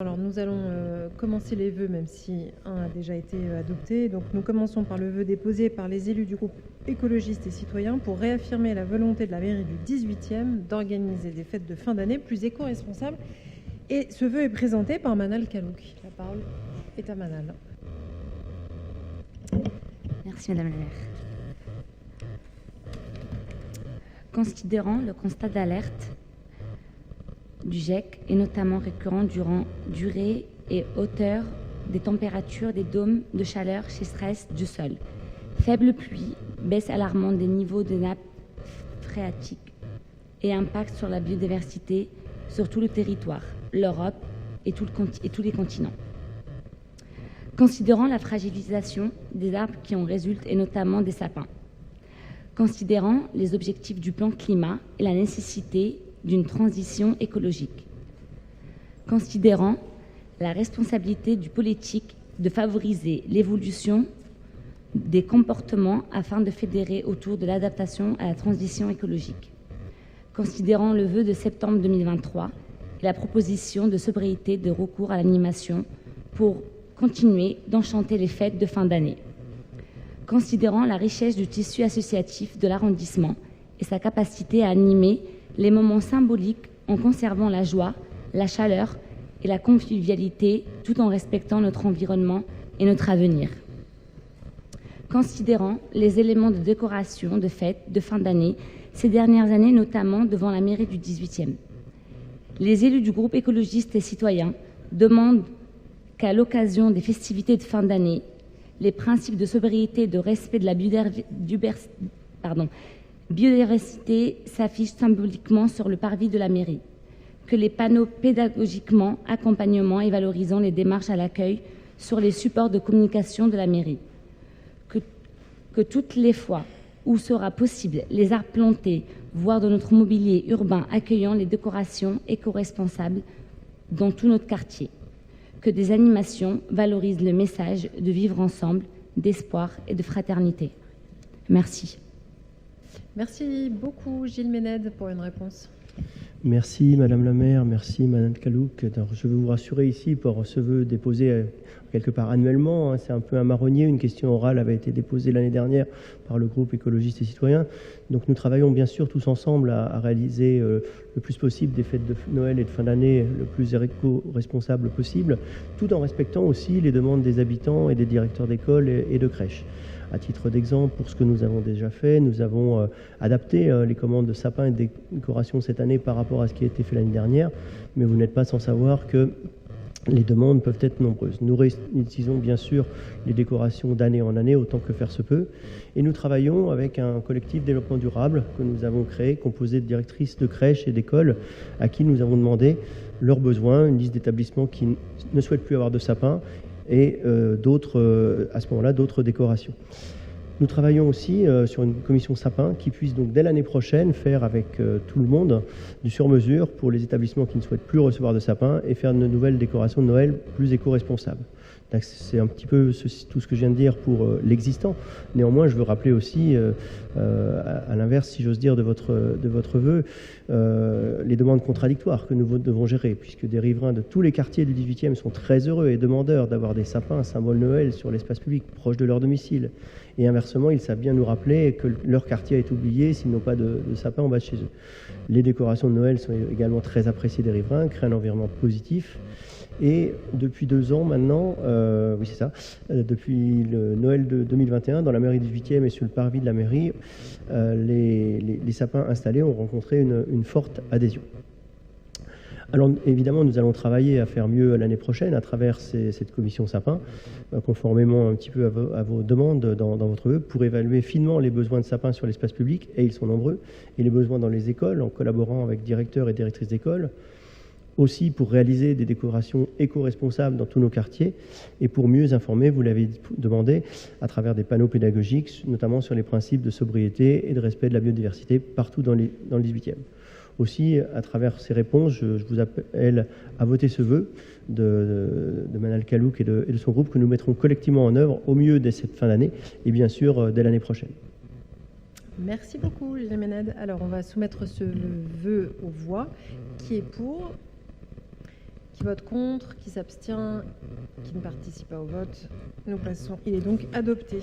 Alors nous allons commencer les vœux, même si un a déjà été adopté. Donc nous commençons par le vœu déposé par les élus du groupe écologiste et citoyen pour réaffirmer la volonté de la mairie du 18e d'organiser des fêtes de fin d'année plus éco-responsables. Et ce vœu est présenté par Manal Kalouk. La parole est à Manal. Merci Madame la maire. Considérant le constat d'alerte du GIEC et notamment récurrent durée et hauteur des températures des dômes de chaleur sécheresse du sol, faible pluie, baisse alarmante des niveaux de nappes phréatiques et impact sur la biodiversité sur tout le territoire, l'Europe et tous les continents. Considérant la fragilisation des arbres qui en résultent et notamment des sapins, considérant les objectifs du plan climat et la nécessité d'une transition écologique, considérant la responsabilité du politique de favoriser l'évolution des comportements afin de fédérer autour de l'adaptation à la transition écologique, considérant le vœu de septembre 2023 et la proposition de sobriété de recours à l'animation pour continuer d'enchanter les fêtes de fin d'année, considérant la richesse du tissu associatif de l'arrondissement et sa capacité à animer les moments symboliques en conservant la joie, la chaleur et la convivialité tout en respectant notre environnement et notre avenir. Considérant les éléments de décoration de fêtes de fin d'année ces dernières années, notamment devant la mairie du 18e. Les élus du groupe écologiste et citoyen demandent qu'à l'occasion des festivités de fin d'année, les principes de sobriété et de respect de la biodiversité s'affichent symboliquement sur le parvis de la mairie, que les panneaux pédagogiquement accompagnement et valorisant les démarches à l'accueil sur les supports de communication de la mairie, que toutes les fois où sera possible, les arbres plantés, voire de notre mobilier urbain accueillant les décorations éco-responsables dans tout notre quartier, que des animations valorisent le message de vivre ensemble, d'espoir et de fraternité. Merci. Merci beaucoup Gilles Ménède pour une réponse. Merci Madame la maire, merci Madame Kalouk. Alors, je veux vous rassurer ici pour ce vœu déposé quelque part annuellement. C'est un peu un marronnier. Une question orale avait été déposée l'année dernière par le groupe écologiste et citoyen. Donc nous travaillons bien sûr tous ensemble à réaliser le plus possible des fêtes de Noël et de fin d'année le plus éco-responsable possible, tout en respectant aussi les demandes des habitants et des directeurs d'école et de crèches. À titre d'exemple, pour ce que nous avons déjà fait, nous avons adapté les commandes de sapins et de décorations cette année par rapport à ce qui a été fait l'année dernière, mais vous n'êtes pas sans savoir que les demandes peuvent être nombreuses. Nous réutilisons bien sûr les décorations d'année en année autant que faire se peut, et nous travaillons avec un collectif développement durable que nous avons créé, composé de directrices de crèches et d'écoles, à qui nous avons demandé leurs besoins, une liste d'établissements qui ne souhaitent plus avoir de sapins, et à ce moment-là, d'autres décorations. Nous travaillons aussi sur une commission sapin qui puisse donc dès l'année prochaine faire avec tout le monde du sur-mesure pour les établissements qui ne souhaitent plus recevoir de sapin et faire de nouvelles décorations de Noël plus éco-responsables. C'est un petit peu tout ce que je viens de dire pour l'existant. Néanmoins, je veux rappeler aussi, à l'inverse, si j'ose dire, de votre vœu, les demandes contradictoires que nous devons gérer, puisque des riverains de tous les quartiers du 18e sont très heureux et demandeurs d'avoir des sapins, symbole Noël, sur l'espace public, proche de leur domicile. Et inversement, ils savent bien nous rappeler que leur quartier est oublié s'ils n'ont pas de sapin en bas de chez eux. Les décorations de Noël sont également très appréciées des riverains, créent un environnement positif. Et depuis 2 ans maintenant, depuis le Noël de 2021, dans la mairie du 18e et sur le parvis de la mairie, les sapins installés ont rencontré une forte adhésion. Alors évidemment, nous allons travailler à faire mieux l'année prochaine à travers cette commission sapin, conformément un petit peu à vos demandes dans votre vœu, pour évaluer finement les besoins de sapins sur l'espace public, et ils sont nombreux, et les besoins dans les écoles, en collaborant avec directeurs et directrices d'école, aussi pour réaliser des décorations éco-responsables dans tous nos quartiers, et pour mieux informer, vous l'avez demandé, à travers des panneaux pédagogiques, notamment sur les principes de sobriété et de respect de la biodiversité partout dans le 18e. Aussi, à travers ces réponses, je vous appelle à voter ce vœu de Manal Kalouk et de son groupe que nous mettrons collectivement en œuvre au mieux dès cette fin d'année et bien sûr dès l'année prochaine. Merci beaucoup, Gilles Ménède. Alors, on va soumettre ce vœu aux voix. Qui est pour ? Qui vote contre? Qui s'abstient? Qui ne participe pas au vote? Nous passons. Il est donc adopté.